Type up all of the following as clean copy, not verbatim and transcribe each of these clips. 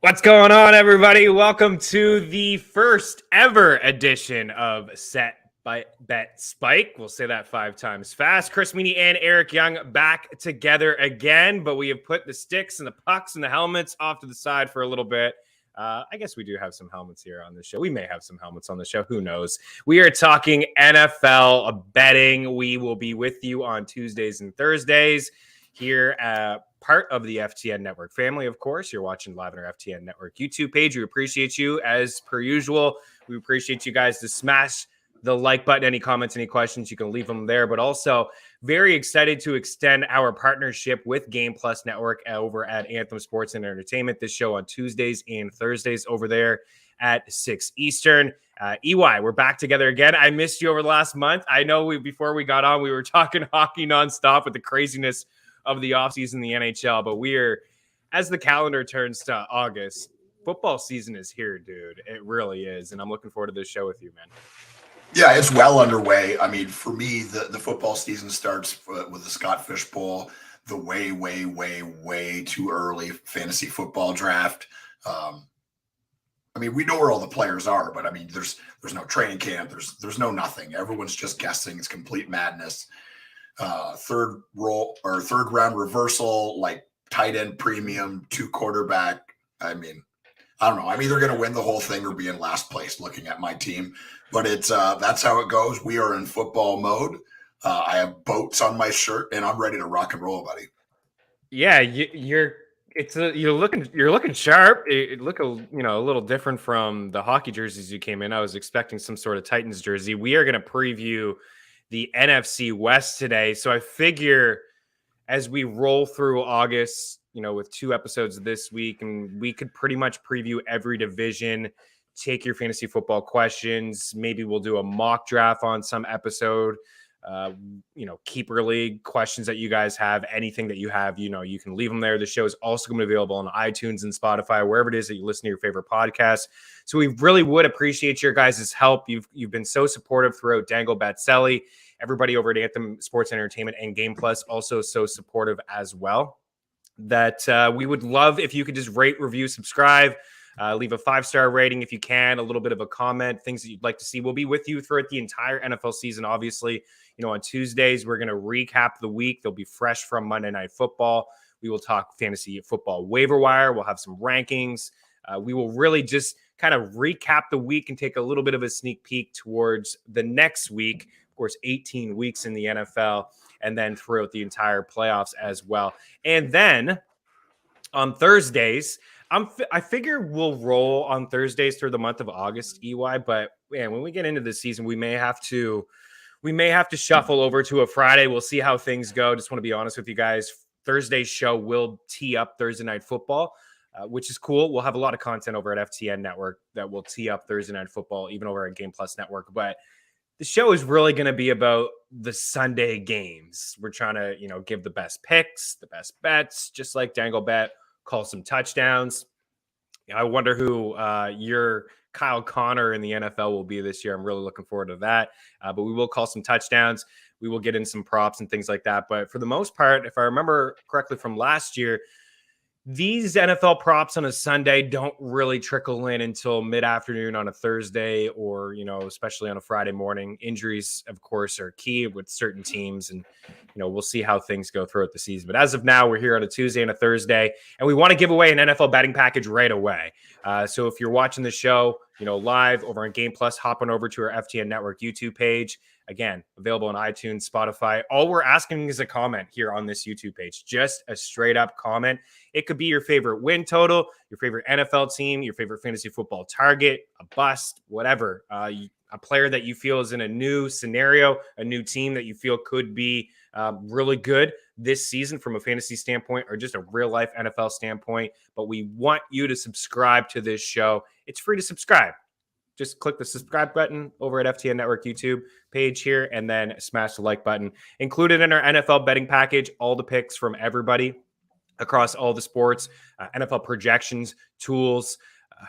What's going on, everybody? Welcome to the first ever edition of Set by Bet Spike. We'll say that 5 times fast. Chris Meaney and Eric Young back together again, but we have put the sticks and the pucks and the helmets off to the side for a little bit. I guess we do have some helmets here on the show. We may have some helmets on the show. Who knows? We are talking NFL betting. We will be with you on Tuesdays and Thursdays here at part of the FTN Network family. Of course, you're watching live on our FTN Network YouTube page. We appreciate you as per usual. We appreciate you guys to smash the like button. Any comments, any questions, you can leave them there. But also very excited to extend our partnership with GamePlus Network over at Anthem Sports and Entertainment. This show on Tuesdays and Thursdays over there at 6 Eastern. EY, we're back together again. I missed you over the last month. I know before we got on, we were talking hockey nonstop with the craziness of the offseason in the NHL, but as the calendar turns to August, football season is here, dude. It really is, and I'm looking forward to this show with you, man. Yeah, it's well underway. I mean, for me, the football season starts with the Scott Fish Bowl, the way too early fantasy football draft. I mean, we know where all the players are, but I mean, there's no training camp. There's no nothing. Everyone's just guessing. It's complete madness. Third round reversal, like tight end premium, 2 quarterback. I mean, I don't know. I'm either going to win the whole thing or be in last place looking at my team, but it's that's how it goes. We are in football mode. I have boats on my shirt and I'm ready to rock and roll, buddy. Yeah, you're looking sharp. It look a little different from the hockey jerseys you came in. I was expecting some sort of Titans jersey. We are going to preview the NFC West today. So I figure as we roll through August, with 2 episodes this week, and we could pretty much preview every division, take your fantasy football questions. Maybe we'll do a mock draft on some episode, keeper league questions that you guys have, anything that you have, you can leave them there. The show is also going to be available on iTunes and Spotify, wherever it is that you listen to your favorite podcast. So we really would appreciate your guys' help. You've been so supportive throughout Dangle, Celly, everybody over at Anthem Sports Entertainment and GamePlus, also so supportive as well, that we would love if you could just rate, review, subscribe, leave a 5-star rating if you can, a little bit of a comment, things that you'd like to see. We'll be with you throughout the entire NFL season. Obviously, on Tuesdays, we're going to recap the week. They'll be fresh from Monday Night Football. We will talk fantasy football waiver wire. We'll have some rankings. We will really just kind of recap the week and take a little bit of a sneak peek towards the next week. Of course, 18 weeks in the NFL, and then throughout the entire playoffs as well. And then on Thursdays, I figure we'll roll on Thursdays through the month of August, EY. But man, when we get into the season, we may have to shuffle over to a Friday. We'll see how things go. Just want to be honest with you guys. Thursday's show will tee up Thursday Night Football, which is cool. We'll have a lot of content over at FTN Network that will tee up Thursday Night Football, even over at GamePlus Network. But the show is really going to be about the Sunday games. We're trying to, give the best picks, the best bets, just like Dangle Bet, call some touchdowns. I wonder who your Kyle Connor in the NFL will be this year. I'm really looking forward to that. But we will call some touchdowns. We will get in some props and things like that. But for the most part, if I remember correctly from last year, these NFL props on a Sunday don't really trickle in until mid-afternoon on a Thursday or, especially on a Friday morning. Injuries, of course, are key with certain teams, and, we'll see how things go throughout the season. But as of now, we're here on a Tuesday and a Thursday, and we want to give away an NFL betting package right away. So if you're watching the show, live over on GamePlus, hop on over to our FTN Network YouTube page. Again, available on iTunes, Spotify. All we're asking is a comment here on this YouTube page. Just a straight up comment. It could be your favorite win total, your favorite NFL team, your favorite fantasy football target, a bust, whatever. A player that you feel is in a new scenario, a new team that you feel could be really good this season from a fantasy standpoint or just a real life NFL standpoint. But we want you to subscribe to this show. It's free to subscribe. Just click the subscribe button over at FTN Network YouTube page here and then smash the like button. Included in our NFL betting package, all the picks from everybody across all the sports, NFL projections, tools.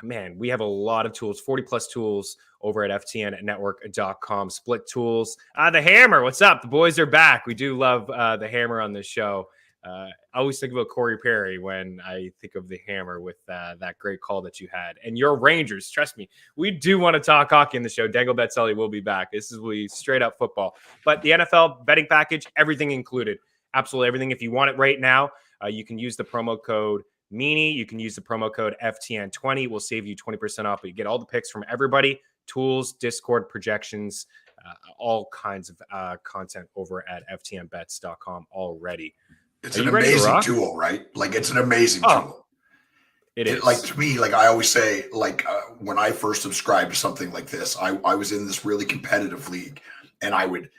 Man, we have a lot of tools, 40 plus tools over at ftnnetwork.com. Split tools. The Hammer, what's up? The boys are back. We do love the Hammer on this show. I always think about Corey Perry when I think of the Hammer with that great call that you had. And your Rangers, trust me, we do want to talk hockey in the show. Dangle Bet Celly will be back. This is straight up football. But the NFL betting package, everything included. Absolutely everything. If you want it right now, you can use the promo code Meaney. You can use the promo code FTN20. We'll save you 20% off. But you get all the picks from everybody, tools, Discord, projections, all kinds of content over at ftnbets.com already. It's an amazing tool, right? Like, it's an amazing tool. It is. Like, to me, like I always say, like when I first subscribed to something like this, I was in this really competitive league, and I would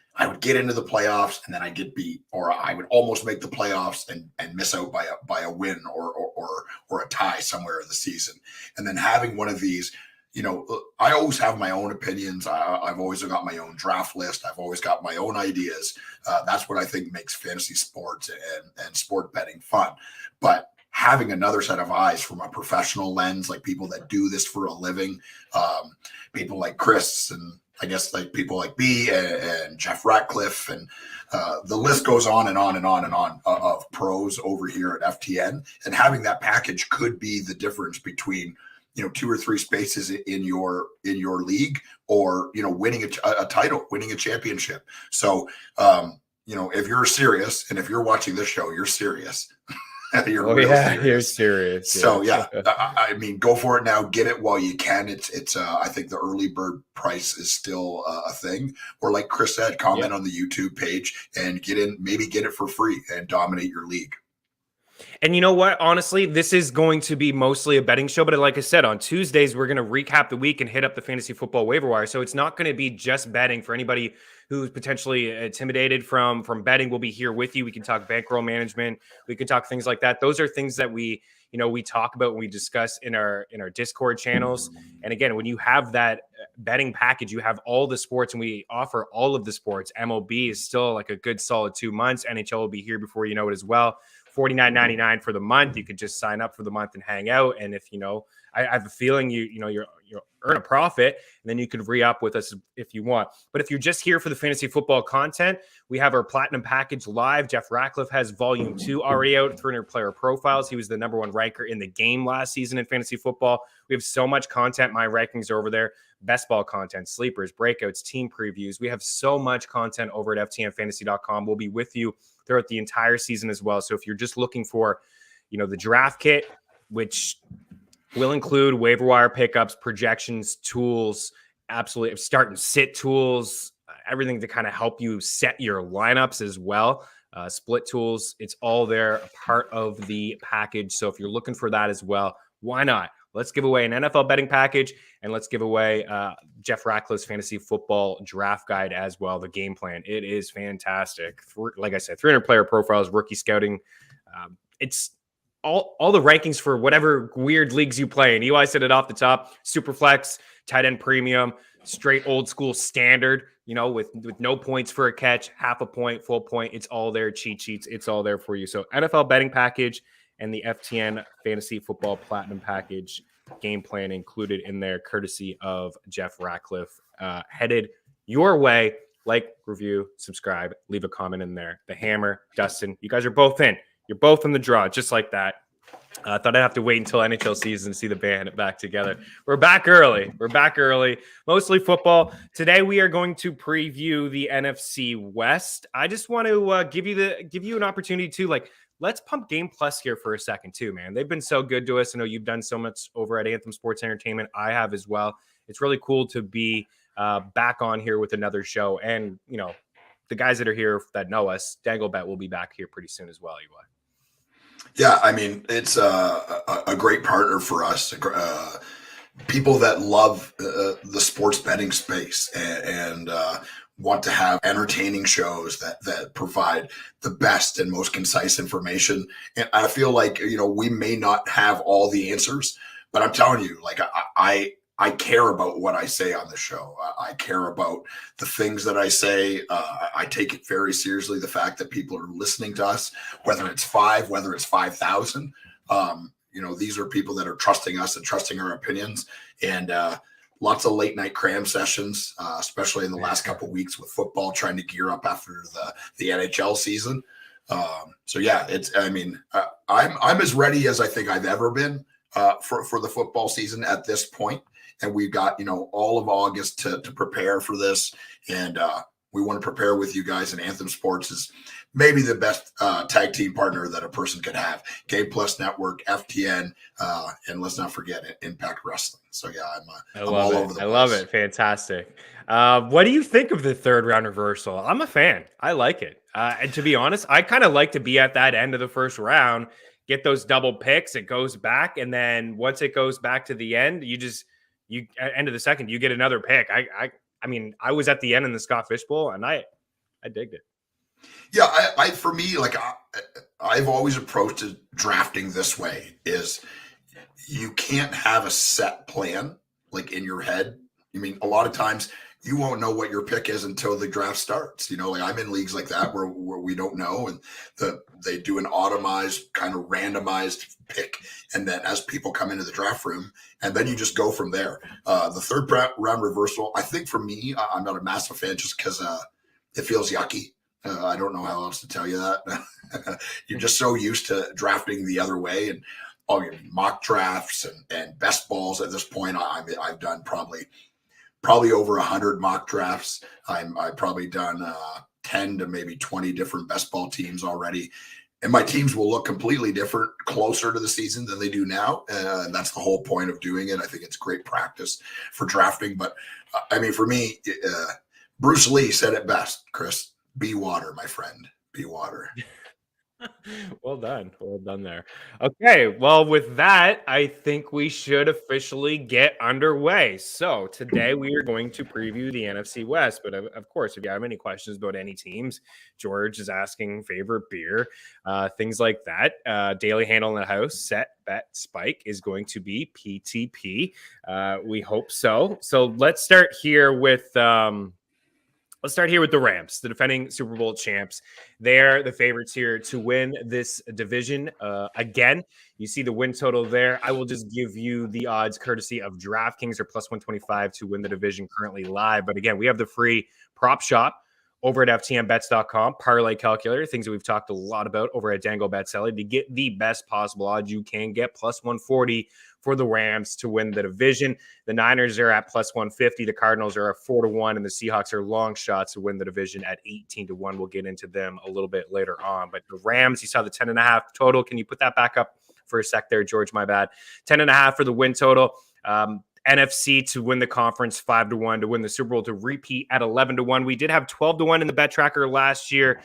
get into the playoffs and then I'd get beat, or I would almost make the playoffs and miss out by a win or a tie somewhere in the season. And then having one of these, you know, I always have my own opinions. I've always got my own draft list. I've always got my own ideas. That's what I think makes fantasy sports and sport betting fun. But having another set of eyes from a professional lens, like people that do this for a living, people like Chris, and I guess like people like me and Jeff Ratcliffe, and the list goes on and on and on and on of pros over here at FTN. And having that package could be the difference between, you know, 2 or 3 spaces in your league, or, you know, winning a title, winning a championship. So, you know, if you're serious, and if you're watching this show, you're serious. You're serious. So yeah, I mean, go for it now. Get it while you can. It's I think the early bird price is still a thing. Or like Chris said, comment on the YouTube page and maybe get it for free and dominate your league. And you know what? Honestly, this is going to be mostly a betting show. But like I said, on Tuesdays, we're going to recap the week and hit up the fantasy football waiver wire. So it's not going to be just betting. For anybody who's potentially intimidated from betting, we'll be here with you. We can talk bankroll management. We can talk things like that. Those are things that we talk about when we discuss in our Discord channels. And again, when you have that betting package, you have all the sports, and we offer all of the sports. MLB is still like a good solid 2 months. NHL will be here before you know it as well. $49.99 for the month. You could just sign up for the month and hang out. And if, you know, I have a feeling you're earn a profit, and then you could re-up with us if you want. But if you're just here for the fantasy football content, we have our platinum package live. Jeff Ratcliffe has volume 2 already out, 300 player profiles. He was the #1 ranker in the game last season in fantasy football. We have so much content. My rankings are over there. Best ball content, sleepers, breakouts, team previews. We have so much content over at ftnfantasy.com. We'll be with you throughout the entire season as well. So if you're just looking for, you know, the draft kit, which will include waiver wire pickups, projections, tools, absolutely start and sit tools, everything to kind of help you set your lineups as well. Split tools, it's all there, a part of the package. So if you're looking for that as well, why not? Let's give away an NFL betting package, and let's give away Jeff Ratcliffe's fantasy football draft guide as well, the game plan. It is fantastic. Like I said, 300 player profiles, rookie scouting. It's all the rankings for whatever weird leagues you play in. Eli said it off the top: Superflex, tight end premium, straight old school standard, you know, with no points for a catch, half a point, full point. It's all there. Cheat sheets. It's all there for you. So NFL betting package and the FTN fantasy football platinum package game plan included in there, courtesy of Jeff Ratcliffe, headed your way. Like, review, subscribe, leave a comment in there. The Hammer, Dustin, you guys are both in. You're both in the draw, just like that. I thought I'd have to wait until NHL season to see the band back together. We're back early. Mostly football. Today we are going to preview the NFC West. I just want to give you an opportunity to, like, let's pump GamePlus here for a second too, man. They've been so good to us. I know you've done so much over at Anthem Sports Entertainment. I have as well. It's really cool to be back on here with another show. And, you know, the guys that are here that know us, Dangle Bet will be back here pretty soon as well, Eli. Yeah, I mean, it's a great partner for us. People that love the sports betting space and want to have entertaining shows that provide the best and most concise information. And I feel like, you know, we may not have all the answers, but I'm telling you, like, I care about what I say on the show. I care about the things that I say. I take it very seriously, the fact that people are listening to us, whether it's 5, whether it's 5,000. You know, these are people that are trusting us and trusting our opinions. And lots of late night cram sessions, especially in the last couple of weeks with football, trying to gear up after the NHL season. So yeah, I'm as ready as I think I've ever been for the football season at this point. And we've got, all of August to prepare for this. And we want to prepare with you guys. And Anthem Sports is maybe the best tag team partner that a person could have. GamePlus Network, FTN, and let's not forget Impact Wrestling. So yeah, I'm all over the place. I love it. Fantastic. What do you think of the third round reversal? I'm a fan. I like it. And to be honest, I kind of like to be at that end of the first round, get those double picks. It goes back. And then once it goes back to the end, end of the second, you get another pick. I mean, I was at the end in the Scott Fish Bowl and I digged it. Yeah, for me, I've always approached drafting this way: is you can't have a set plan in your head. I mean, a lot of times you won't know what your pick is until the draft starts. I'm in leagues like that where we don't know, and they do an automized kind of randomized pick, and then as people come into the draft room, and then you just go from there. The third round reversal, I think for me, I'm not a massive fan just because it feels yucky. I don't know how else to tell you that. You're just so used to drafting the other way, and all your mock drafts and best balls at this point. I've done probably over 100 mock drafts. I've probably done 10 to maybe 20 different best ball teams already. And my teams will look completely different closer to the season than they do now. And that's the whole point of doing it. I think it's great practice for drafting. But for me, Bruce Lee said it best, Chris. Be water, my friend. Be water. Well done there. Okay, well, with that, I think we should officially get underway. So today we are going to preview the NFC West, but of course, if you have any questions about any teams, George is asking favorite beer, things like that. Daily handle in the house, set, bet, spike is going to be PTP. We hope so. So let's start here with the Rams, the defending Super Bowl champs. They're the favorites here to win this division. Again, you see the win total there. I will just give you the odds courtesy of DraftKings or plus 125 to win the division currently live. But again, we have the free prop shop over at ftmbets.com, parlay calculator, things that we've talked a lot about over at Dangle Celly to get the best possible odds you can get, plus 140 for the Rams to win the division. The Niners are at plus 150. The Cardinals are at 4-1, and the Seahawks are long shots to win the division at 18-1. We'll get into them a little bit later on. But the Rams, you saw the 10.5 total. Can you put that back up for a sec there, George? My bad. 10.5 for the win total. NFC to win the conference 5-1, to win the Super Bowl, to repeat at 11-1. We did have 12-1 in the bet tracker last year.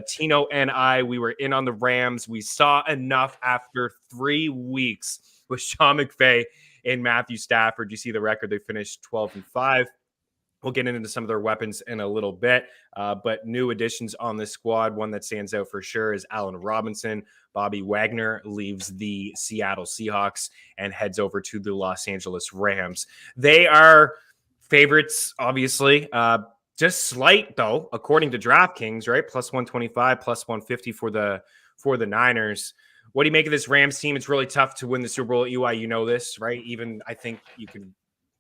Tino and I, we were in on the Rams. We saw enough after 3 weeks with Sean McVay and Matthew Stafford. You see the record. They finished 12-5. We'll get into some of their weapons in a little bit, but new additions on this squad. One that stands out for sure is Allen Robinson. Bobby Wagner leaves the Seattle Seahawks and heads over to the Los Angeles Rams. They are favorites, obviously. Just slight, though, according to DraftKings, right? Plus 125, plus 150 for the Niners. What do you make of this Rams team? It's really tough to win the Super Bowl. EY, you know this, right? Even I think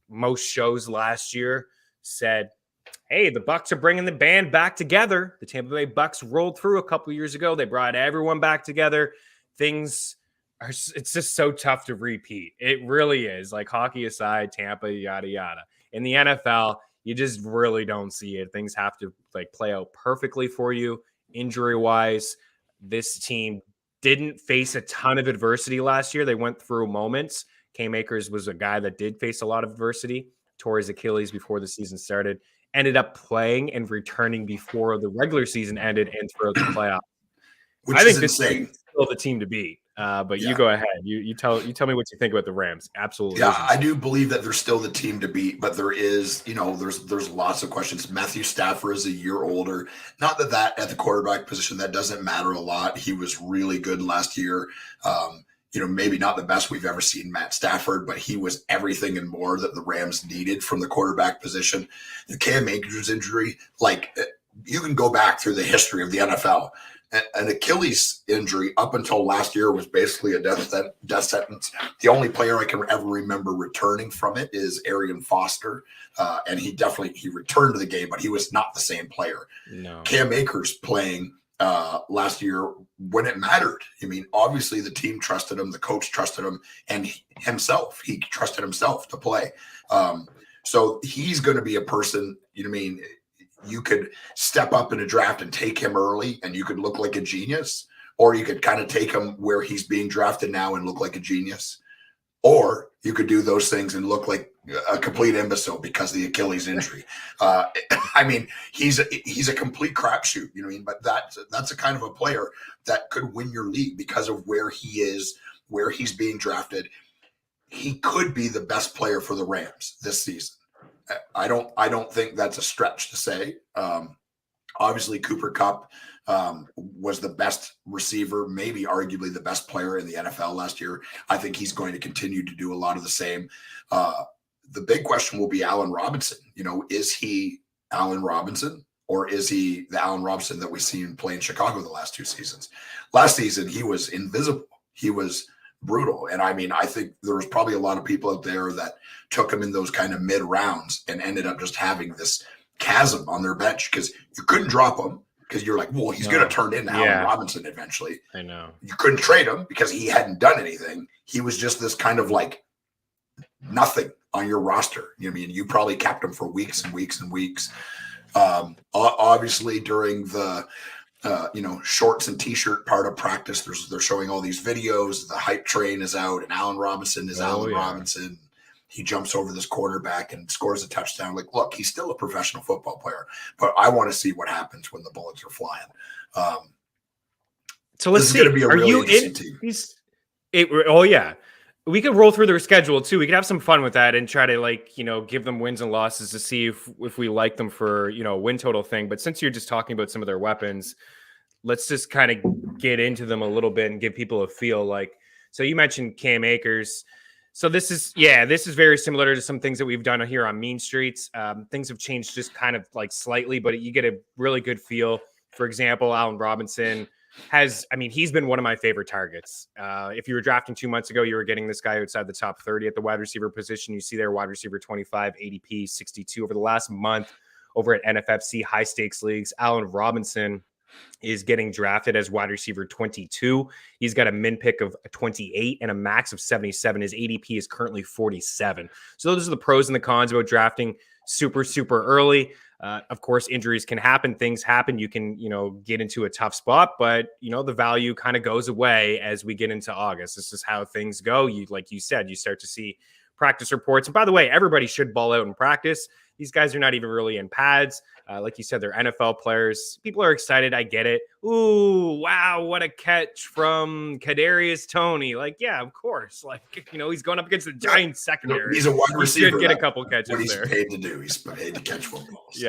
most shows last year said, hey, the Bucs are bringing the band back together. The Tampa Bay Bucs rolled through a couple years ago. They brought everyone back together. It's just so tough to repeat. It really is. Like, hockey aside, Tampa, yada, yada. In the NFL, you just really don't see it. Things have to play out perfectly for you. Injury-wise, this team didn't face a ton of adversity last year. They went through moments. Cam Akers was a guy that did face a lot of adversity. Tore his Achilles before the season started, ended up playing and returning before the regular season ended and throughout the playoffs. Which I think is insane. This is still the team to beat. But Yeah. You go ahead. You tell me what you think about the Rams. Absolutely. Yeah, I do believe that they're still the team to beat, but there is, there's lots of questions. Matthew Stafford is a year older. Not that at the quarterback position, that doesn't matter a lot. He was really good last year. Maybe not the best we've ever seen Matt Stafford, but he was everything and more that the Rams needed from the quarterback position. The Cam Akers injury, you can go back through the history of the NFL. An Achilles injury up until last year was basically a death sentence. The only player I can ever remember returning from it is Arian Foster, and he returned to the game, but he was not the same player. No. Cam Akers playing last year when it mattered. I mean, obviously the team trusted him, the coach trusted him, and he trusted himself to play. So he's going to be a person, you know what I mean? You could step up in a draft and take him early and you could look like a genius, or you could kind of take him where he's being drafted now and look like a genius. Or you could do those things and look like a complete imbecile because of the Achilles injury. I mean, he's a complete crapshoot, you know what I mean? But that's a kind of a player that could win your league because of where he is, where he's being drafted. He could be the best player for the Rams this season. I don't think that's a stretch to say. Obviously, Cooper Kupp was the best receiver, maybe arguably the best player in the NFL last year. I think he's going to continue to do a lot of the same. The big question will be Allen Robinson. You know, is he Allen Robinson, or is he the Allen Robinson that we've seen play in Chicago the last 2 seasons? Last season, he was invisible. He was brutal. And I mean, I think there was probably a lot of people out there that took him in those kind of mid rounds and ended up just having this chasm on their bench because you couldn't drop him because you're like, well, he's going to turn into Allen Robinson eventually. I know. You couldn't trade him because he hadn't done anything. He was just this kind of like nothing on your roster. You know what I mean? You probably kept him for weeks and weeks and weeks. Obviously during the shorts and t-shirt part of practice, they're showing all these videos. The hype train is out and Allen Robinson is Allen Robinson. He jumps over this quarterback and scores a touchdown. Like, look, he's still a professional football player, but I want to see what happens when the bullets are flying. So let's see. Going to be a really interesting team. We could roll through their schedule too. We could have some fun with that and try to give them wins and losses to see if we like them for, win total thing. But since you're just talking about some of their weapons, let's just kind of get into them a little bit and give people a feel. So you mentioned Cam Akers. So this is very similar to some things that we've done here on Mean Streets. Things have changed just kind of slightly, but you get a really good feel. For example, Allen Robinson he's been one of my favorite targets. If you were drafting 2 months ago, you were getting this guy outside the top 30 at the wide receiver position. You see there wide receiver 25, ADP 62 over the last month over at NFFC high stakes leagues. Allen Robinson is getting drafted as wide receiver 22. He's got a min pick of 28 and a max of 77. His ADP is currently 47. So those are the pros and the cons about drafting super, super early. Of course, injuries can happen. Things happen. You can, get into a tough spot, but, the value kind of goes away as we get into August. This is how things go. Like you said, you start to see practice reports. And by the way, everybody should ball out in practice. These guys are not even really in pads. Like you said, they're NFL players. People are excited. I get it. Ooh, wow, what a catch from Kadarius Toney. Yeah, of course. He's going up against the Giants secondary. He's a wide receiver. He should get a couple catches what he's there. Paid to do. He's paid to catch footballs.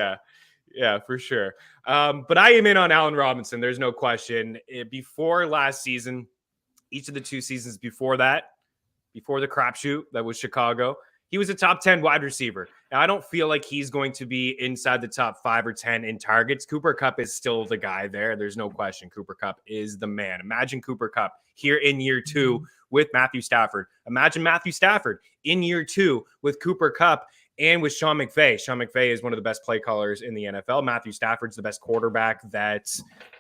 Yeah, for sure. But I am in on Allen Robinson. There's no question. Before last season, each of the 2 seasons before that, before the crapshoot that was Chicago, he was a top 10 wide receiver. Now, I don't feel like he's going to be inside the top 5 or 10 in targets. Cooper Kupp is still the guy there. There's no question. Cooper Kupp is the man. Imagine Cooper Kupp here in year 2 with Matthew Stafford. Imagine Matthew Stafford in year 2 with Cooper Kupp and with Sean McVay. Sean McVay is one of the best play callers in the NFL. Matthew Stafford's the best quarterback that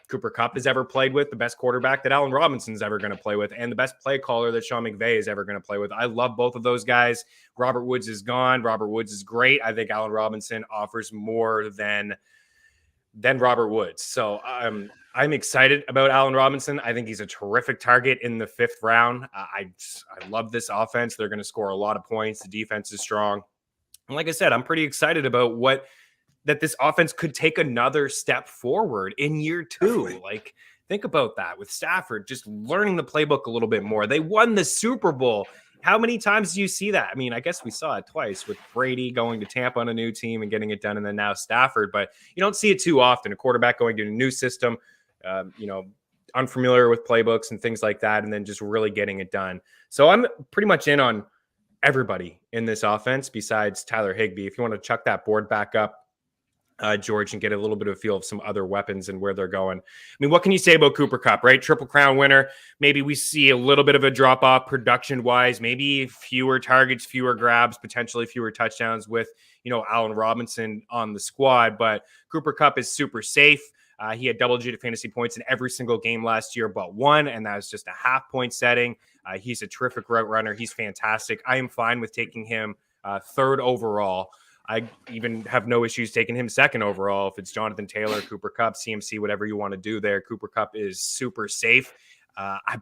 Cooper Kupp has ever played with, the best quarterback that Allen Robinson's ever going to play with, and the best play caller that Sean McVay is ever going to play with. I love both of those guys. Robert Woods is gone. Robert Woods is great. I think Allen Robinson offers more than Robert Woods. So I'm excited about Allen Robinson. I think he's a terrific target in the 5th round. I love this offense. They're going to score a lot of points. The defense is strong. And like I said, I'm pretty excited about that this offense could take another step forward in year 2. Definitely. Think about that with Stafford, just learning the playbook a little bit more. They won the Super Bowl. How many times do you see that? I mean, I guess we saw it twice with Brady going to Tampa on a new team and getting it done, and then now Stafford. But you don't see it too often. A quarterback going to a new system, unfamiliar with playbooks and things like that, and then just really getting it done. So I'm pretty much in on everybody in this offense besides Tyler Higbee. If you want to chuck that board back up, George, and get a little bit of a feel of some other weapons and where they're going. I mean, what can you say about Cooper Kupp, right? Triple Crown winner. Maybe we see a little bit of a drop off production wise, maybe fewer targets, fewer grabs, potentially fewer touchdowns with, Allen Robinson on the squad, but Cooper Kupp is super safe. He had double-digit fantasy points in every single game last year but one, and that was just a half-point setting. He's a terrific route runner. He's fantastic. I am fine with taking him third overall. I even have no issues taking him second overall. If it's Jonathan Taylor, Cooper Kupp, CMC, whatever you want to do there, Cooper Kupp is super safe.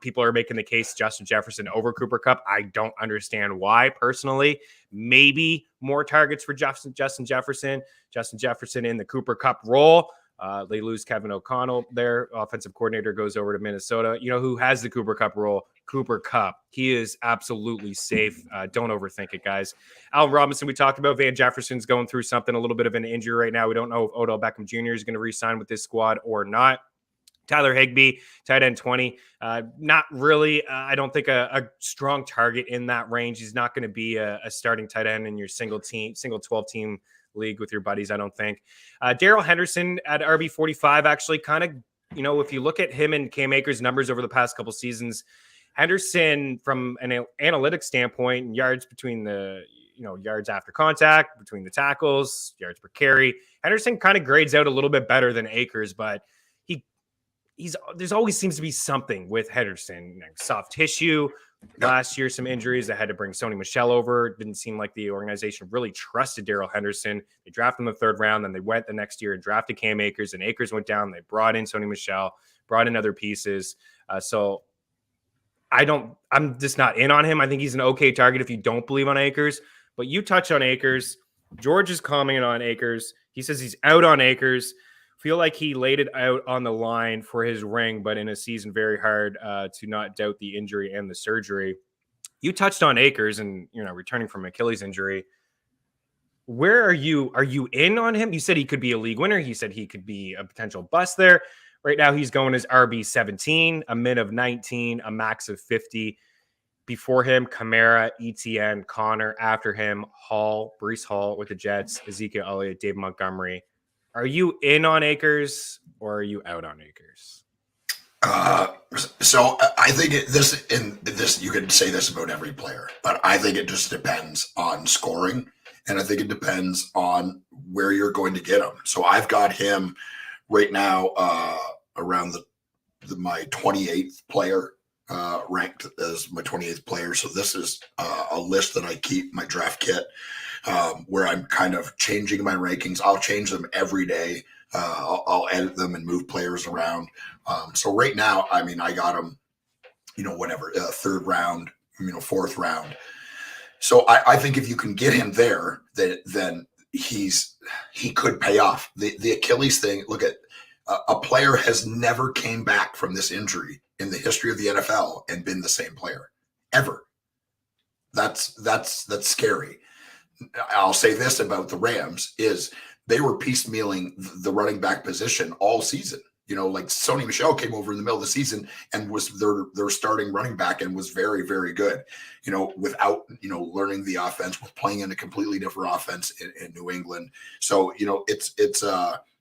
People are making the case Justin Jefferson over Cooper Kupp. I don't understand why, personally. Maybe more targets for Justin Jefferson. Justin Jefferson in the Cooper Kupp role. They lose Kevin O'Connell. Their offensive coordinator goes over to Minnesota. You know who has the Cooper Kupp role? Cooper Kupp. He is absolutely safe. Don't overthink it, guys. Allen Robinson, we talked about. Van Jefferson's going through something, a little bit of an injury right now. We don't know if Odell Beckham Jr. is going to re-sign with this squad or not. Tyler Higbee, tight end 20. Not really, I don't think a strong target in that range. He's not going to be a starting tight end in your single 12-team league with your buddies, I don't think. Daryl Henderson at RB 45, actually kind of, if you look at him and Cam Akers' numbers over the past couple seasons, Henderson, from an analytics standpoint, yards between the, yards after contact, between the tackles, yards per carry, Henderson kind of grades out a little bit better than Akers, but there's always seems to be something with Henderson. Soft tissue. Last year, some injuries. They had to bring Sony Michel over. It didn't seem like the organization really trusted Daryl Henderson. They drafted him in the third round. Then they went the next year and drafted Cam Akers, and Akers went down. They brought in Sony Michel, brought in other pieces. So I'm just not in on him. I think he's an okay target if you don't believe on Akers. But you touch on Akers. George is commenting on Akers. He says he's out on Akers. Feel like he laid it out on the line for his ring, but in a season very hard to not doubt the injury and the surgery. You touched on Akers and, returning from Achilles injury. Where are you? Are you in on him? You said he could be a league winner. He said he could be a potential bust there. Right now he's going as RB 17, a min of 19, a max of 50. Before him, Kamara, ETN, Connor. After him, Hall, Breece Hall with the Jets, Ezekiel Elliott, Dave Montgomery. Are you in on Akers or are you out on Akers? So I think this you could say this about every player, but I think it just depends on scoring, and I think it depends on where you're going to get him. So I've got him right now around my 28th player, ranked as my 28th player. So this is a list that I keep my draft kit. Where I'm kind of changing my rankings. I'll change them every day. I'll edit them and move players around. So right now, I got them, whatever, third round, fourth round. So I think if you can get him there, then he could pay off. The Achilles thing, look at, a player has never came back from this injury in the history of the NFL and been the same player, ever. That's scary. I'll say this about the Rams is they were piecemealing the running back position all season. Like Sony Michel came over in the middle of the season and was their starting running back and was very, very good, without, learning the offense, with playing in a completely different offense in New England. So,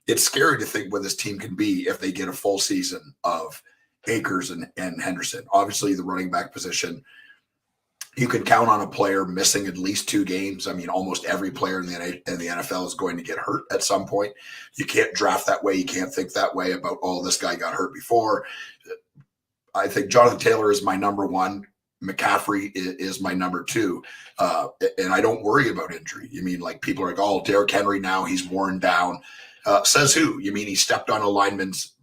it's scary to think where this team can be if they get a full season of Akers and Henderson. Obviously the running back position, you can count on a player missing at least 2 games. Almost every player in the NFL is going to get hurt at some point. You can't draft that way. You can't think that way about, this guy got hurt before. I think Jonathan Taylor is my number 1. McCaffrey is my number 2. And I don't worry about injury. People are like, Derrick Henry now, he's worn down. Says who? You mean he stepped on a lineman's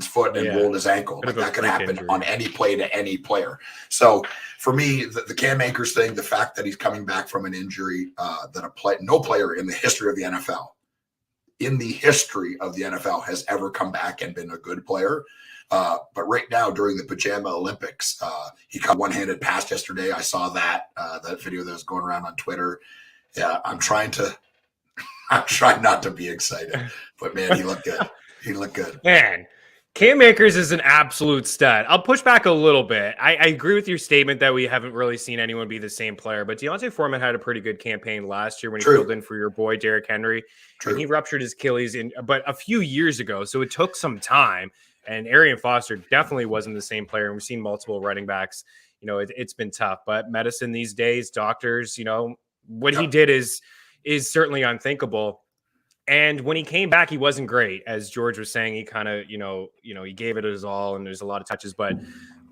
foot and rolled his ankle? That could happen on any play to any player. So for me, the Cam Akers thing, the fact that he's coming back from an injury that no player in the history of the NFL has ever come back and been a good player. But right now during the Pajama Olympics, he caught one-handed pass yesterday. I saw that video that was going around on Twitter. Yeah, I'm trying not to be excited, but man, he looked good. He looked good. Man, Cam Akers is an absolute stud. I'll push back a little bit. I agree with your statement that we haven't really seen anyone be the same player, but Deontay Foreman had a pretty good campaign last year when he filled in for your boy, Derrick Henry. And he ruptured his Achilles but a few years ago, so it took some time. And Arian Foster definitely wasn't the same player. And we've seen multiple running backs. It's been tough. But medicine these days, doctors, what he did is certainly unthinkable. And when he came back, he wasn't great. As George was saying, he kind of, he gave it his all and there's a lot of touches. But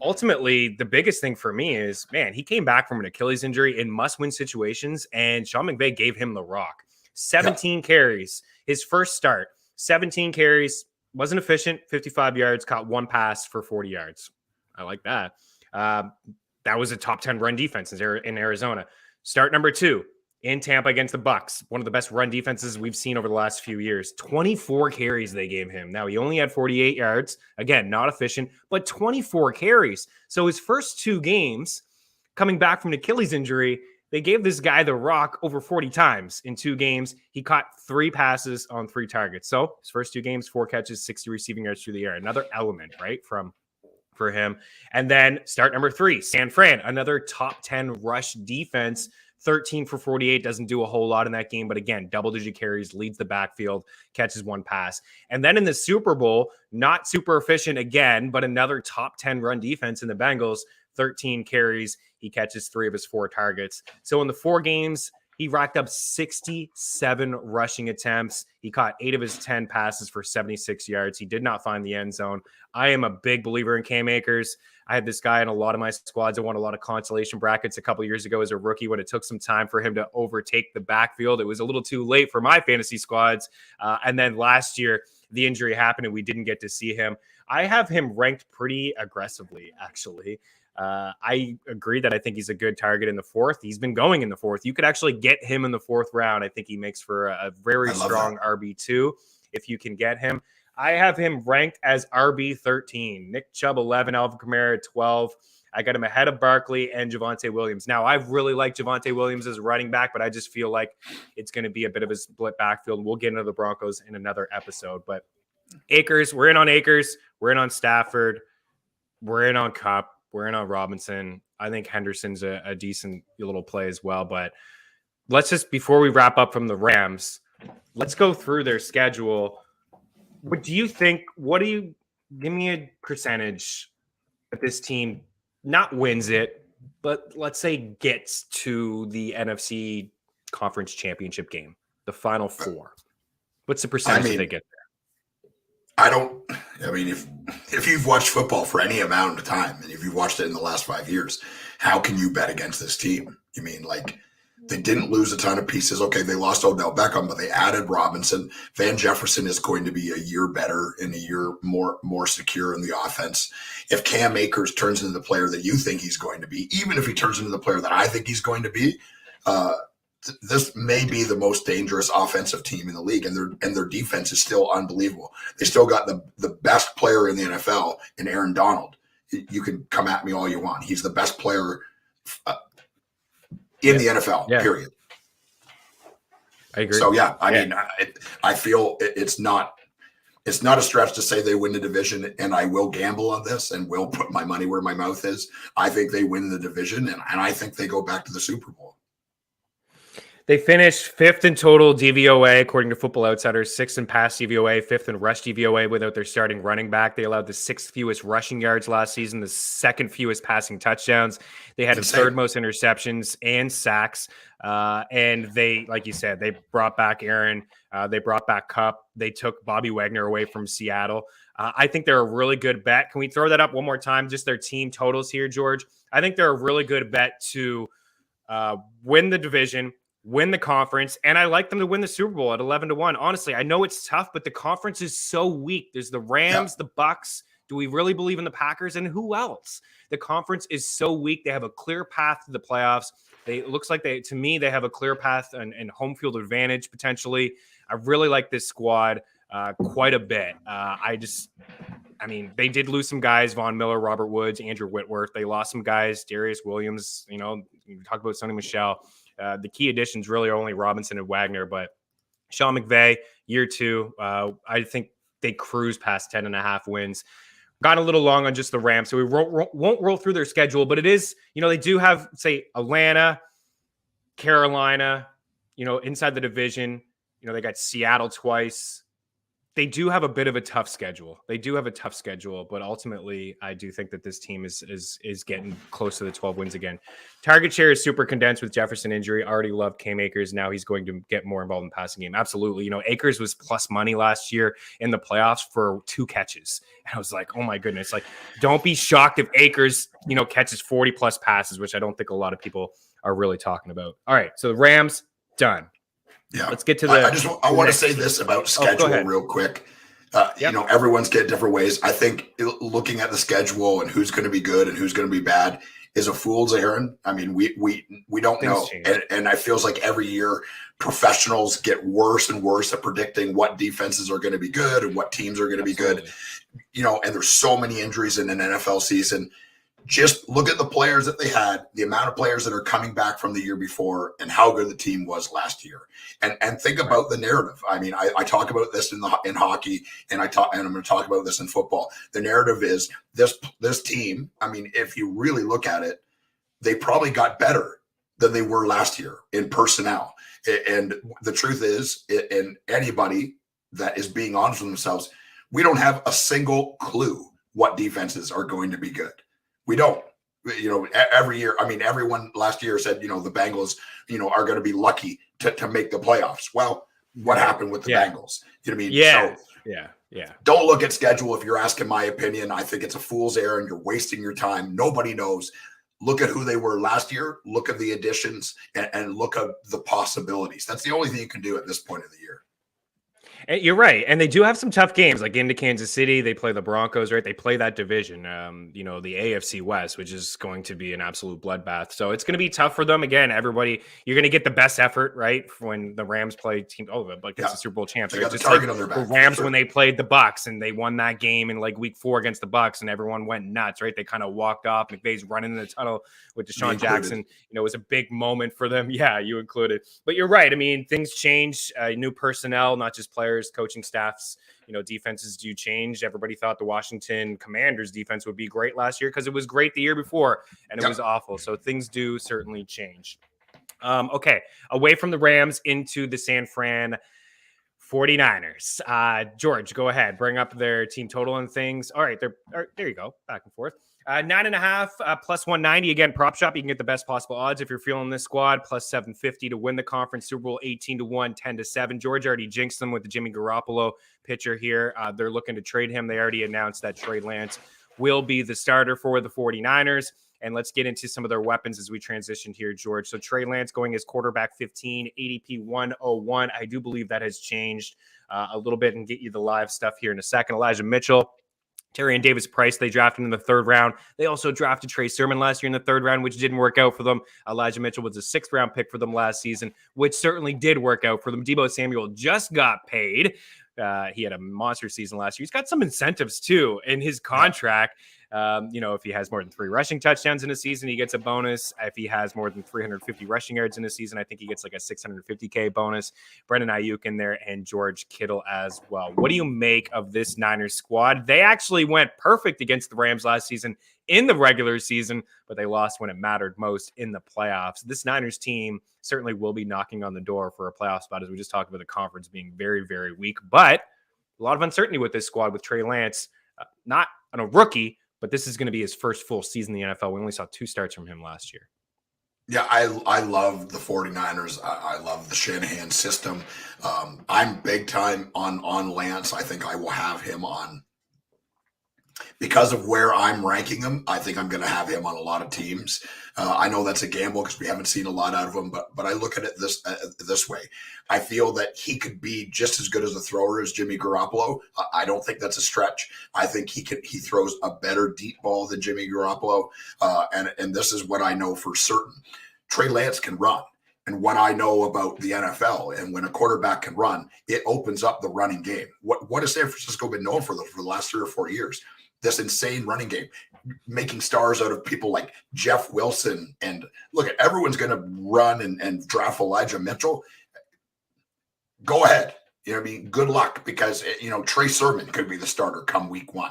ultimately, the biggest thing for me is, man, he came back from an Achilles injury in must-win situations, and Sean McVay gave him the rock. 17 carries, his first start, 17 carries, wasn't efficient, 55 yards, caught one pass for 40 yards. I like that. That was a top 10 run defense in Arizona. Start number 2. In Tampa against the Bucs, one of the best run defenses we've seen over the last few years. 24 carries they gave him. Now, he only had 48 yards. Again, not efficient, but 24 carries. So his first 2 games, coming back from an Achilles injury, they gave this guy the rock over 40 times in 2 games. He caught 3 passes on 3 targets. So his first 2 games, 4 catches, 60 receiving yards through the air. Another element, right, for him. And then start number 3, San Fran, another top 10 rush defense. 13 for 48, doesn't do a whole lot in that game. But again, double-digit carries, leads the backfield, catches 1 pass. And then in the Super Bowl, not super efficient again, but another top 10 run defense in the Bengals, 13 carries. He catches 3 of his 4 targets. So in the 4 games, he racked up 67 rushing attempts. He caught 8 of his 10 passes for 76 yards. He did not find the end zone. I am a big believer in Cam Akers. I had this guy in a lot of my squads. I won a lot of consolation brackets a couple years ago as a rookie when it took some time for him to overtake the backfield. It was a little too late for my fantasy squads. And then last year, the injury happened and we didn't get to see him. I have him ranked pretty aggressively, actually. I agree that I think he's a good target in the 4th. He's been going in the 4th. You could actually get him in the 4th round. I think he makes for a very strong RB2 if you can get him. I have him ranked as RB13. Nick Chubb 11, Alvin Kamara 12. I got him ahead of Barkley and Javonte Williams. Now, I really like Javonte Williams as a running back, but I just feel like it's going to be a bit of a split backfield. We'll get into the Broncos in another episode. But Akers, we're in on Akers. We're in on Stafford. We're in on Kupp. We're in on Robinson. I think Henderson's a decent little play as well. But let's just, before we wrap up from the Rams, let's go through their schedule. What do you think? Give me a percentage that this team not wins it, but let's say gets to the NFC Conference Championship game, the Final 4. What's the percentage that they get there? If you've watched football for any amount of time, and if you've watched it in the last 5 years, how can you bet against this team? They didn't lose a ton of pieces. Okay, they lost Odell Beckham, but they added Robinson. Van Jefferson is going to be a year better and a year more secure in the offense. If Cam Akers turns into the player that you think he's going to be, even if he turns into the player that I think he's going to be, this may be the most dangerous offensive team in the league, and their defense is still unbelievable. They still got the best player in the NFL in Aaron Donald. You can come at me all you want. He's the best player in the NFL, period. I agree. So, I feel it's not a stretch to say they win the division, and I will gamble on this and will put my money where my mouth is. I think they win the division, and I think they go back to the Super Bowl. They finished 5th in total DVOA, according to Football Outsiders, 6th in pass DVOA, 5th in rush DVOA without their starting running back. They allowed the 6th fewest rushing yards last season, the 2nd fewest passing touchdowns. They had the 3rd most interceptions and sacks. And they, like you said, they brought back Aaron. They brought back Kupp. They took Bobby Wagner away from Seattle. I think they're a really good bet. Can we throw that up one more time? Just their team totals here, George. I think they're a really good bet to win the division, win the conference, and I like them to win the Super Bowl at 11-1. Honestly, I know it's tough, but the conference is so weak. There's the Rams, the Bucs. Do we really believe in the Packers? And who else? The conference is so weak. They have a clear path to the playoffs. It looks like they have a clear path and home field advantage potentially. I really like this squad quite a bit. They did lose some guys, Von Miller, Robert Woods, Andrew Whitworth. They lost some guys, Darius Williams, you talk about Sonny Michel. The key additions really are only Robinson and Wagner, but Sean McVay, year 2, I think they cruise past 10.5 wins. Got a little long on just the Rams, so we won't roll through their schedule, but it is, they do have, say, Atlanta, Carolina, inside the division. They got Seattle twice, They do have a bit of a tough schedule. But ultimately, I do think that this team is getting close to the 12 wins again. Target share is super condensed with Jefferson injury. Already loved Cam Akers. Now he's going to get more involved in the passing game. Absolutely. Akers was plus money last year in the playoffs for 2 catches. And I was like, oh my goodness. Like, don't be shocked if Akers, catches 40 plus passes, which I don't think a lot of people are really talking about. All right. So the Rams, done. Yeah, let's get to the. I want to say this about schedule real quick. Everyone's get different ways. I think looking at the schedule and who's going to be good and who's going to be bad is a fool's errand. I mean, we don't know, and I feels like every year professionals get worse and worse at predicting what defenses are going to be good and what teams are going to be good. And there's so many injuries in an NFL season. Just look at the players that they had, the amount of players that are coming back from the year before, and how good the team was last year. And think about the narrative. I mean, I talk about this in hockey, and I'm going to talk about this in football. The narrative is this team. I mean, if you really look at it, they probably got better than they were last year in personnel. And the truth is, and anybody that is being honest with themselves, we don't have a single clue what defenses are going to be good. We don't, every year. I mean, everyone last year said, the Bengals, are going to be lucky to make the playoffs. Well, what happened with the Bengals? You know what I mean? Yeah. So, yeah. Don't look at schedule. If you're asking my opinion, I think it's a fool's errand. You're wasting your time. Nobody knows. Look at who they were last year. Look at the additions and look at the possibilities. That's the only thing you can do at this point of the year. You're right. And they do have some tough games, like into Kansas City. They play the Broncos, right? They play that division, the AFC West, which is going to be an absolute bloodbath. So it's going to be tough for them. Again, everybody, you're going to get the best effort, right? When the Rams play team, it's the Super Bowl champs. They got just the target like on their back, the Rams when they played the Bucs and they won that game in like week 4 against the Bucs, and everyone went nuts, right? They kind of walked off. McVay's running in the tunnel with Deshaun Jackson. It was a big moment for them. Yeah, you included. But you're right. I mean, things change. New personnel, not just players, coaching staff. Defenses do change. Everybody thought the Washington Commanders defense would be great last year because it was great the year before, and it was awful. So things do certainly change. Okay, away from the Rams into the San Fran 49ers. George, go ahead. Bring up their team total and things. All right, there you go. Back and forth. 9.5 plus 190. Again, prop shop. You can get the best possible odds if you're feeling this squad. Plus 750 to win the conference. Super Bowl 18-1, 10-7. George already jinxed them with the Jimmy Garoppolo pitcher here. They're looking to trade him. They already announced that Trey Lance will be the starter for the 49ers. And let's get into some of their weapons as we transitioned here, George. So Trey Lance going as quarterback 15, ADP 101. I do believe that has changed a little bit, and get you the live stuff here in a second. Elijah Mitchell, Terry and Davis Price, they drafted in the 3rd round. They also drafted Trey Sermon last year in the 3rd round, which didn't work out for them. Elijah Mitchell was a 6th round pick for them last season, which certainly did work out for them. Deebo Samuel just got paid. He had a monster season last year. He's got some incentives too in his contract. If he has more than 3 rushing touchdowns in a season, he gets a bonus. If he has more than 350 rushing yards in a season, I think he gets like a $650K bonus. Brendan Ayuk in there and George Kittle as well. What do you make of this Niners squad? They actually went perfect against the Rams last season in the regular season, but they lost when it mattered most in the playoffs. This Niners team certainly will be knocking on the door for a playoff spot, as we just talked about the conference being very, very weak, but a lot of uncertainty with this squad with Trey Lance, not on a rookie, but this is going to be his first full season in the NFL. We only saw 2 starts from him last year. Yeah, I love the 49ers. I love the Shanahan system. I'm big time on Lance. I think I will have him on. Because of where I'm ranking him, I think I'm going to have him on a lot of teams. I know that's a gamble because we haven't seen a lot out of him, but I look at it this way. I feel that he could be just as good as a thrower as Jimmy Garoppolo. I don't think that's a stretch. I think he throws a better deep ball than Jimmy Garoppolo. And this is what I know for certain. Trey Lance can run. And what I know about the NFL, and when a quarterback can run, it opens up the running game. What has San Francisco been known for the last 3 or 4 years? This insane running game, making stars out of people like Jeff Wilson. And look, everyone's going to run and draft Elijah Mitchell. Go ahead. You know what I mean? Good luck, because, Trey Sermon could be the starter come week 1.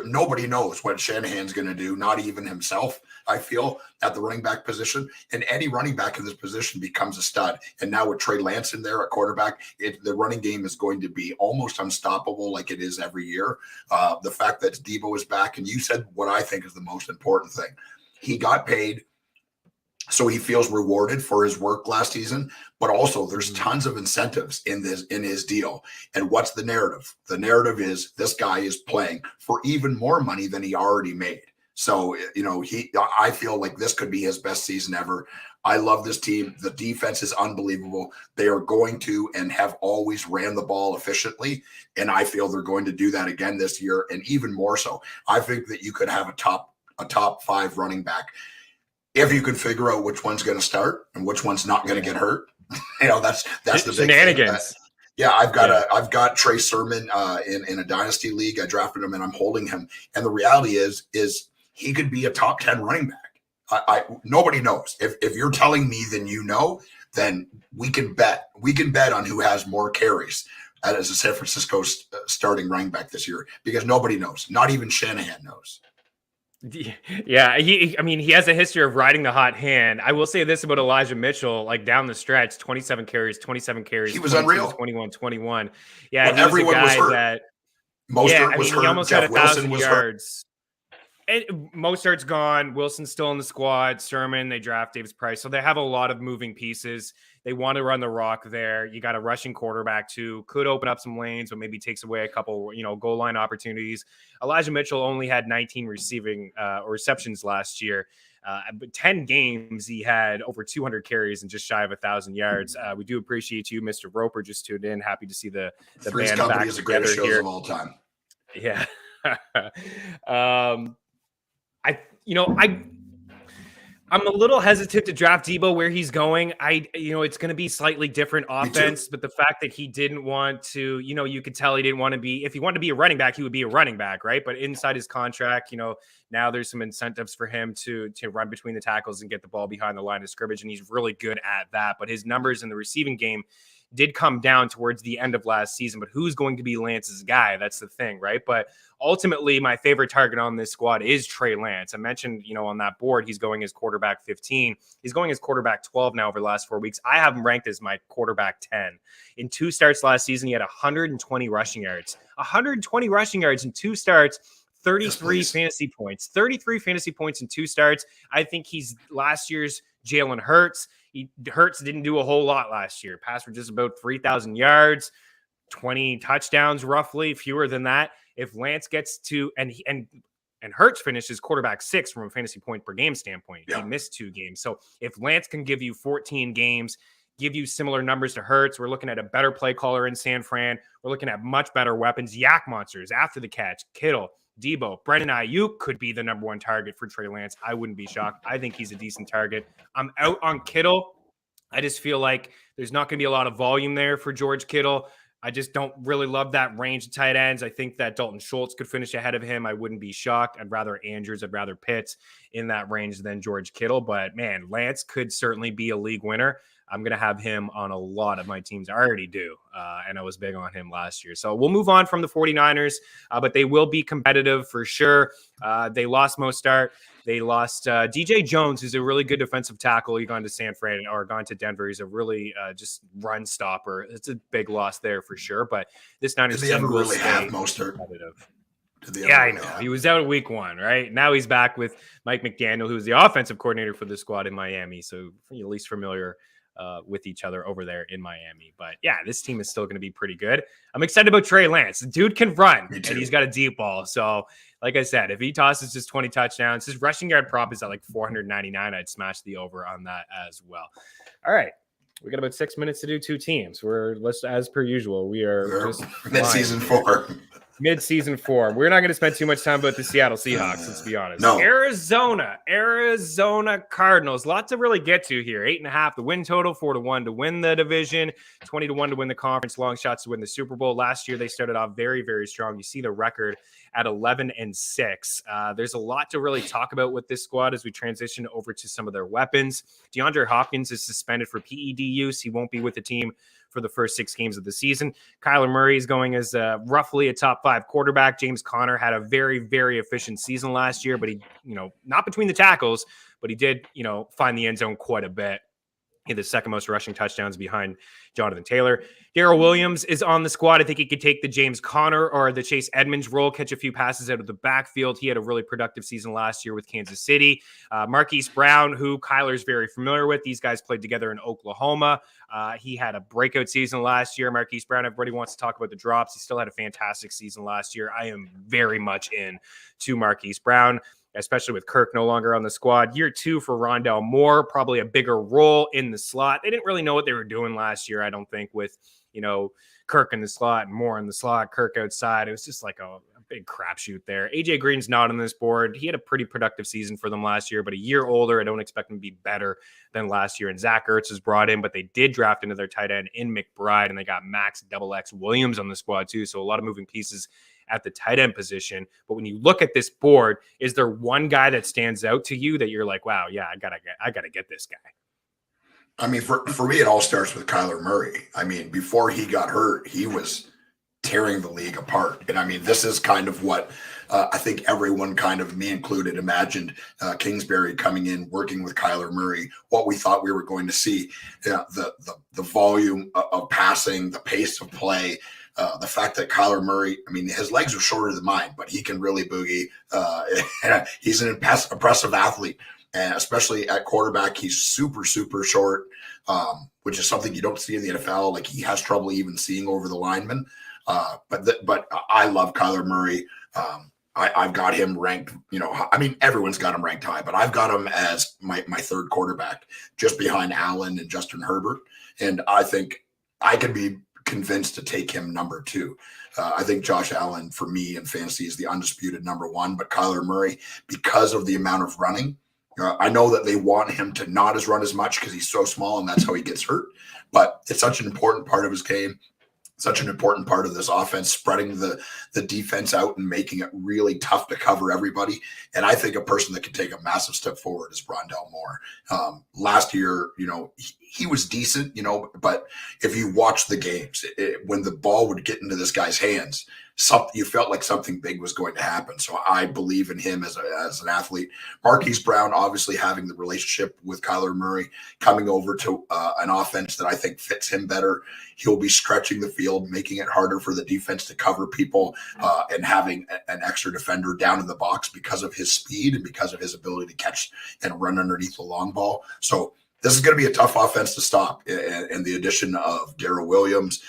Nobody knows what Shanahan's going to do, not even himself, I feel, at the running back position. And any running back in this position becomes a stud. And now with Trey Lance in there at quarterback, the running game is going to be almost unstoppable, like it is every year. The fact that Debo is back, and you said what I think is the most important thing. He got paid, so he feels rewarded for his work last season, but also there's tons of incentives in his deal. And what's the narrative? The narrative is this guy is playing for even more money than he already made. So, I feel like this could be his best season ever. I love this team. The defense is unbelievable. They are going to and have always ran the ball efficiently. And I feel they're going to do that again this year, and even more so. I think that you could have a top 5 running back if you can figure out which one's going to start and which one's not going to get hurt. That's the big shenanigans. Yeah, I've got Trey Sermon in a dynasty league. I drafted him and I'm holding him. And the reality is he could be a top 10 running back. Nobody knows. If you're telling me then we can bet on who has more carries as a San Francisco starting running back this year, because nobody knows. Not even Shanahan knows. Yeah, he has a history of riding the hot hand. I will say this about Elijah Mitchell, like down the stretch, 27 carries. He was unreal. 21. Yeah, well, everyone was hurt. Mostert was hurt. He almost Jeff had Wilson 1,000 was yards. Mostert's gone. Wilson's still in the squad. Sermon, they draft Davis Price. So they have a lot of moving pieces. They want to run the rock there. You got a rushing quarterback too. Could open up some lanes, but maybe takes away a couple, goal line opportunities. Elijah Mitchell only had 19 receptions last year. But 10 games, he had over 200 carries and just shy of 1,000 yards. We do appreciate you, Mr. Roper, just tuned in. Happy to see the band back is the greatest shows here of all time. Yeah. I'm a little hesitant to draft Debo where he's going. It's going to be slightly different offense, but the fact that he didn't want to, you could tell he didn't want to be, if he wanted to be a running back, he would be a running back, right? But inside his contract, now there's some incentives for him to run between the tackles and get the ball behind the line of scrimmage. And he's really good at that, but his numbers in the receiving game did come down towards the end of last season, but who's going to be Lance's guy? That's the thing, right? But ultimately, my favorite target on this squad is Trey Lance. I mentioned, on that board, he's going as quarterback 15. He's going as quarterback 12 now over the last 4 weeks. I have him ranked as my quarterback 10. In 2 starts last season, he had 120 rushing yards. 120 rushing yards in 2 starts. 33 fantasy points. 33 fantasy points in 2 starts. I think he's last year's Jalen Hurts. Hurts didn't do a whole lot last year. Passed for just about 3,000 yards, 20 touchdowns, roughly, fewer than that. If Lance gets to and Hurts finishes quarterback 6 from a fantasy point per game standpoint. Yeah. He missed 2 games. So if Lance can give you 14 games, give you similar numbers to Hurts, we're looking at a better play caller in San Fran. We're looking at much better weapons. Yak monsters after the catch. Kittle, Debo, Brendan Ayuk could be the number 1 target for Trey Lance. I wouldn't be shocked. I think he's a decent target. I'm out on Kittle. I just feel like there's not going to be a lot of volume there for George Kittle. I just don't really love that range of tight ends. I think that Dalton Schultz could finish ahead of him. I wouldn't be shocked. I'd rather Andrews. I'd rather Pitts in that range than George Kittle. But, man, Lance could certainly be a league winner. I'm going to have him on a lot of my teams. I already do, and I was big on him last year. So we'll move on from the 49ers, but they will be competitive for sure. They lost Mostert. They lost DJ Jones, who's a really good defensive tackle. He's gone to San Fran or gone to Denver. He's a really just run stopper. It's a big loss there for sure. But this Niners team ever really have Mostert? Yeah, I know. He was out week 1, right? Now he's back with Mike McDaniel, who's the offensive coordinator for the squad in Miami. So at least familiar with each other over there in Miami. But yeah, this team is still going to be pretty good. I'm excited about Trey Lance. The dude can run, and he's got a deep ball. So like I said, if he tosses just 20 touchdowns, his rushing yard prop is at like 499. I'd smash the over on that as well. All right. We got about 6 minutes to do 2 teams. Let's, as per usual, we're just mid-season 4. Mid-season 4. We're not going to spend too much time about the Seattle Seahawks, let's be honest. No. Arizona Cardinals. Lots to really get to here. 8.5 the win total, 4-1 to win the division, 20-1 to win the conference, long shots to win the Super Bowl. Last year, they started off very, very strong. You see the record at 11-6. There's a lot to really talk about with this squad as we transition over to some of their weapons. DeAndre Hopkins is suspended for PED use. He won't be with the team for the first 6 games of the season. Kyler Murray is going as roughly a top 5 quarterback. James Conner had a very, very efficient season last year, but he, not between the tackles, but he did, find the end zone quite a bit. He had the second most rushing touchdowns behind Jonathan Taylor. Darrell Williams is on the squad. I think he could take the James Conner or the Chase Edmonds role, catch a few passes out of the backfield. He had a really productive season last year with Kansas City. Marquis Brown, who Kyler's very familiar with. These guys played together in Oklahoma. He had a breakout season last year. Marquis Brown, everybody wants to talk about the drops. He still had a fantastic season last year. I am very much in to Marquis Brown, especially with Kirk no longer on the squad. Year 2 for Rondale Moore, probably a bigger role in the slot. They didn't really know what they were doing last year, I don't think, with, Kirk in the slot and Moore in the slot, Kirk outside. It was just like a big crapshoot there. AJ Green's not on this board. He had a pretty productive season for them last year, but a year older. I don't expect him to be better than last year. And Zach Ertz was brought in, but they did draft into their tight end in McBride, and they got Max XX Williams on the squad too. So a lot of moving pieces at the tight end position. But when you look at this board, is there one guy that stands out to you that you're like, wow, yeah, I gotta get this guy? I mean, for me, it all starts with Kyler Murray. I mean, before he got hurt, he was tearing the league apart. And I mean, this is kind of what I think everyone kind of, me included, imagined Kingsbury coming in, working with Kyler Murray, what we thought we were going to see, the volume of passing, the pace of play, the fact that Kyler Murray, I mean, his legs are shorter than mine, but he can really boogie. He's an impressive athlete. And especially at quarterback, he's super, super short, which is something you don't see in the NFL. Like, he has trouble even seeing over the linemen. But I love Kyler Murray. I've got him ranked, I mean, everyone's got him ranked high, but I've got him as my 3rd quarterback, just behind Allen and Justin Herbert. And I think I can be convinced to take him number 2. I think Josh Allen, for me in fantasy, is the undisputed number 1, but Kyler Murray, because of the amount of running, I know that they want him to not run as much because he's so small and that's how he gets hurt. But it's such an important part of his game, such an important part of this offense, spreading the defense out and making it really tough to cover everybody. And I think a person that can take a massive step forward is Rondale Moore. Last year, he was decent, but if you watch the games, when the ball would get into this guy's hands, you felt like something big was going to happen. So I believe in him as an athlete. Marquis Brown, obviously having the relationship with Kyler Murray, coming over to an offense that I think fits him better. He'll be stretching the field, making it harder for the defense to cover people, and having an extra defender down in the box because of his speed and because of his ability to catch and run underneath the long ball. So this is going to be a tough offense to stop. And the addition of Darrell Williams,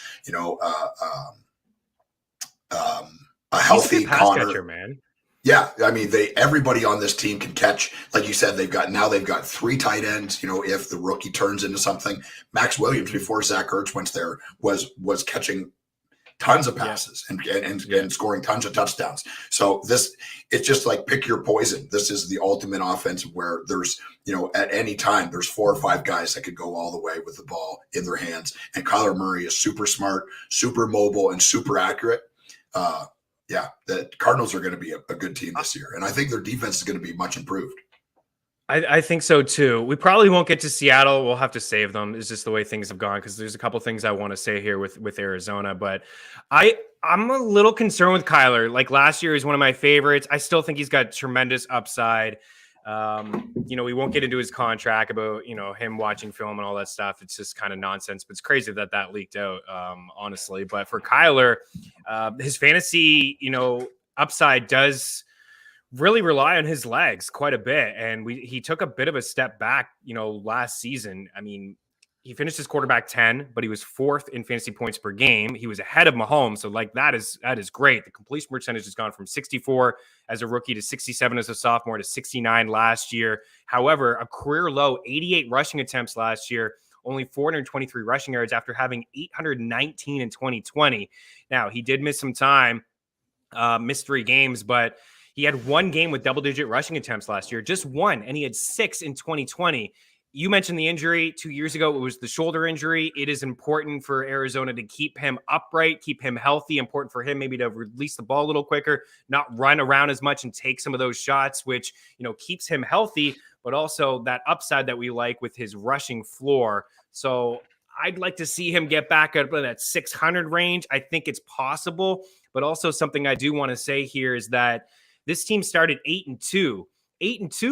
a healthy pass catcher, man. Yeah, I mean, everybody on this team can catch. Like you said, they've got 3 tight ends. If the rookie turns into something, Max Williams, before Zach Ertz went there, was catching tons of passes and scoring tons of touchdowns. So it's just like, pick your poison. This is the ultimate offense where there's, at any time, there's 4 or 5 guys that could go all the way with the ball in their hands. And Kyler Murray is super smart, super mobile, and super accurate. The Cardinals are going to be a good team this year. And I think their defense is going to be much improved. I think so too. We probably won't get to Seattle. We'll have to save them. It's just the way things have gone, because there's a couple things I want to say here with Arizona. But I'm a little concerned with Kyler. Like, last year, he's one of my favorites. I still think he's got tremendous upside. We won't get into his contract about, him watching film and all that stuff. It's just kind of nonsense, but it's crazy that leaked out, honestly. But for Kyler, his fantasy, upside does really rely on his legs quite a bit. And he took a bit of a step back, last season. I mean, he finished his quarterback 10, but he was 4th in fantasy points per game. He was ahead of Mahomes. So that is great. The completion percentage has gone from 64 as a rookie to 67 as a sophomore to 69 last year. However, a career low 88 rushing attempts last year, only 423 rushing yards after having 819 in 2020. Now, he did miss some time, missed 3 games, but he had 1 game with double-digit rushing attempts last year, just 1, and he had 6 in 2020. You mentioned the injury 2 years ago. It was the shoulder injury. It is important for Arizona to keep him upright, keep him healthy, important for him maybe to release the ball a little quicker, not run around as much and take some of those shots, which, keeps him healthy, but also that upside that we like with his rushing floor. So I'd like to see him get back up in that 600 range. I think it's possible, but also something I do want to say here is that this team started 8-2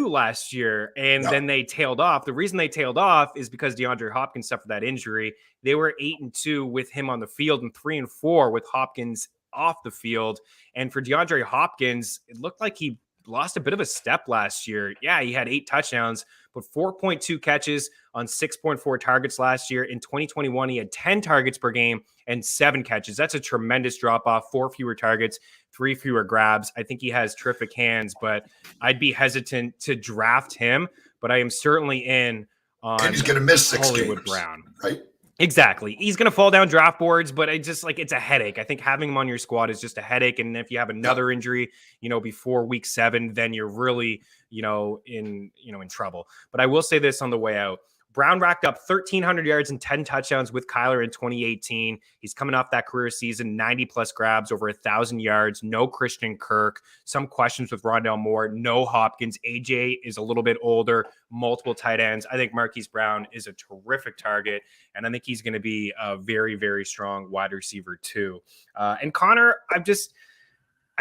last year, and then they tailed off. The reason they tailed off is because DeAndre Hopkins suffered that injury. They were 8-2 with him on the field and 3-4 with Hopkins off the field. And for DeAndre Hopkins, it looked like he lost a bit of a step last year. Yeah, he had 8 touchdowns, but 4.2 catches on 6.4 targets last year. In 2021, he had 10 targets per game and 7 catches. That's a tremendous drop-off, 4 fewer targets, 3 fewer grabs. I think he has terrific hands, but I'd be hesitant to draft him, but I am certainly in on and he's going to miss 6 Hollywood games, Brown. Right? Exactly. He's going to fall down draft boards, but it's a headache. I think having him on your squad is just a headache. And if you have another injury, before week 7, then you're really, in trouble. But I will say this on the way out. Brown racked up 1,300 yards and 10 touchdowns with Kyler in 2018. He's coming off that career season, 90-plus grabs, over 1,000 yards, no Christian Kirk, some questions with Rondale Moore, no Hopkins. AJ is a little bit older, multiple tight ends. I think Marquis Brown is a terrific target, and I think he's going to be a very, very strong wide receiver too. And Connor, I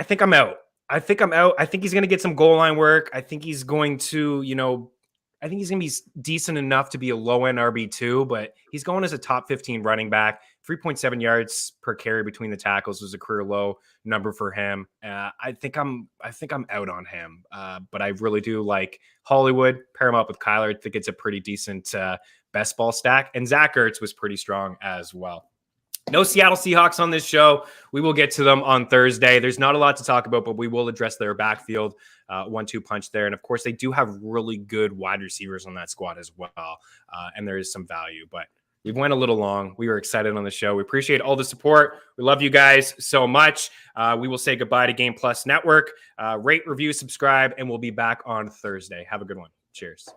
think I'm out. I think he's going to get some goal line work. I think he's going to, I think he's going to be decent enough to be a low-end RB2, but he's going as a top 15 running back. 3.7 yards per carry between the tackles was a career low number for him. I think I'm out on him, but I really do like Hollywood. Pair him up with Kyler. I think it's a pretty decent best ball stack. And Zach Ertz was pretty strong as well. No Seattle Seahawks on this show. We will get to them on Thursday. There's not a lot to talk about, but we will address their backfield 1-2 punch there. And of course, they do have really good wide receivers on that squad as well. And there is some value, but we went a little long. We were excited on the show. We appreciate all the support. We love you guys so much. We will say goodbye to GamePlus Network. Rate, review, subscribe, and we'll be back on Thursday. Have a good one. Cheers.